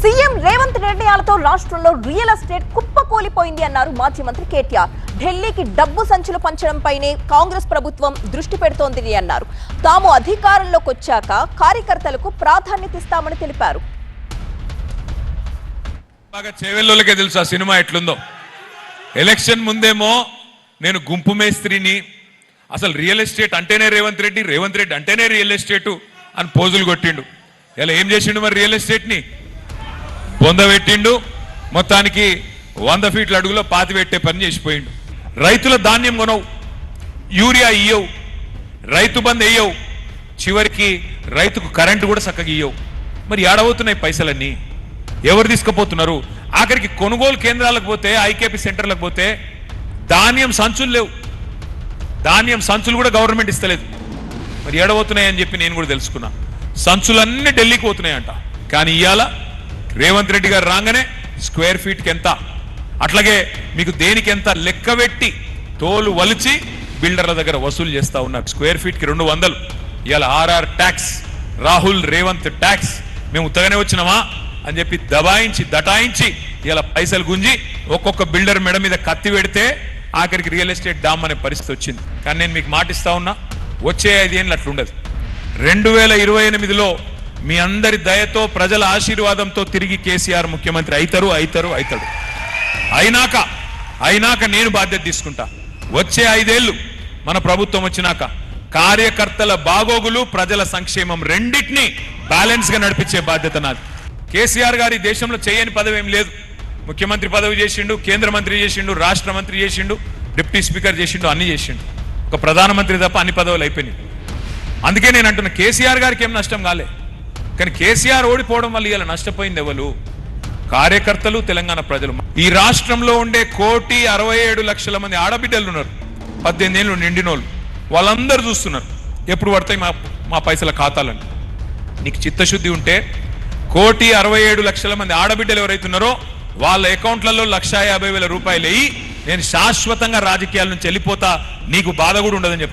CM Revanth నిర్ణయాలతో రాష్ట్రంలో real estate కుప్పకూలిపోయింది అన్నారు మాజీ మంత్రి కేటీఆర్. ఢిల్లీకి డబ్బు సంచులు పంచడంపైనే కాంగ్రెస్ ప్రభుత్వం దృష్టి పెడుతోందని అన్నారు. తాము అధికారంలోకి వచ్చాక కార్యకర్తలకు ప్రాధాన్యత ఇస్తామని తెలిపారు. చేవెళ్ళోళ్ళకే తెలుసు ఆ సినిమా ఎట్లుందో. ఎలక్షన్ ముందేమో నేను గుంపు మేస్త్రిని, అసలు రియల్ ఎస్టేట్ అంటేనే రేవంత్ రెడ్డి, రేవంత్ రెడ్డి అంటేనే రియల్ ఎస్టేట్ అని పోజులు కొట్టిండు. ఇలా ఏం చేసిండు మరి? రియల్ ఎస్టేట్ని బొందబెట్టిండు. మొత్తానికి 100 ఫీట్ల అడుగులో పాతి పెట్టే పని చేసిపోయిండు. రైతుల ధాన్యం కొనవు, యూరియా ఇయ్యవు, రైతు బంద్ వేయవు, చివరికి రైతుకు కరెంటు కూడా చక్కగా ఇయ్యవు. మరి ఏడవుతున్నాయి పైసలన్నీ? ఎవరు తీసుకుపోతున్నారు? ఆఖరికి కొనుగోలు కేంద్రాలకు పోతే, ఐకేపీ సెంటర్లకు పోతే ధాన్యం సంచులు లేవు. ధాన్యం సంచులు కూడా గవర్నమెంట్ ఇస్తలేదు. మరి ఏడవుతున్నాయని చెప్పి నేను కూడా తెలుసుకున్నా. సంచులన్నీ ఢిల్లీకి పోతున్నాయంట. కానీ ఇవాళ రేవంత్ రెడ్డి గారు రాగానే స్క్వేర్ ఫీట్కి ఎంత, అట్లాగే మీకు దేనికి ఎంత లెక్క పెట్టి తోలు వలిచి బిల్డర్ల దగ్గర వసూలు చేస్తా ఉన్నారు. స్క్వేర్ ఫీట్కి 200. ఇవాళ RR tax, Rahul Revanth tax. మేము ఉత్తగానే వచ్చినామా అని చెప్పి దబాయించి దటాయించి ఇలా పైసలు గుంజి ఒక్కొక్క బిల్డర్ మెడ మీద కత్తి పెడితే ఆఖరికి రియల్ ఎస్టేట్ డామ్ అనే పరిస్థితి వచ్చింది. కానీ నేను మీకు మాటిస్తా ఉన్నా, వచ్చే 5 ఏళ్ళు అట్లుండదు. 2028లో మీ అందరి దయతో, ప్రజల ఆశీర్వాదంతో తిరిగి కేసీఆర్ ముఖ్యమంత్రి అవుతారు. అయినాక నేను బాధ్యత తీసుకుంటా. వచ్చే 5 ఏళ్ళు మన ప్రభుత్వం వచ్చినాక కార్యకర్తల బాగోగులు, ప్రజల సంక్షేమం రెండింటినీ బ్యాలెన్స్ గా నడిపించే బాధ్యత నాది. కేసీఆర్ గారి దేశంలో చేయని పదవి ఏం లేదు. ముఖ్యమంత్రి పదవి చేసిండు, కేంద్ర మంత్రి చేసిండు, రాష్ట్ర మంత్రి చేసిండు, డిప్యూటీ స్పీకర్ చేసిండు, అన్ని చేసిండు. ఒక ప్రధానమంత్రి తప్ప అన్ని పదవులు అయిపోయినాయి. అందుకే నేను అంటున్నా, కేసీఆర్ గారికి ఏం నష్టం కాలే. కానీ కేసీఆర్ ఓడిపోవడం వల్ల ఇలా నష్టపోయింది ఎవరు? కార్యకర్తలు, తెలంగాణ ప్రజలు. ఈ రాష్ట్రంలో ఉండే 1,67,00,000 మంది ఆడబిడ్డలు ఉన్నారు, 18 ఏళ్ళు నిండినోళ్ళు. వాళ్ళందరూ చూస్తున్నారు ఎప్పుడు పడతాయి మా పైసల ఖాతాలని. నీకు చిత్తశుద్ధి ఉంటే 1,67,00,000 మంది ఆడబిడ్డలు ఎవరైతున్నారో వాళ్ళ అకౌంట్లలో 1,50,000 రూపాయలు వేయి. నేను శాశ్వతంగా రాజకీయాల నుంచి వెళ్ళిపోతా, నీకు బాధ కూడా ఉండదని చెప్తాను.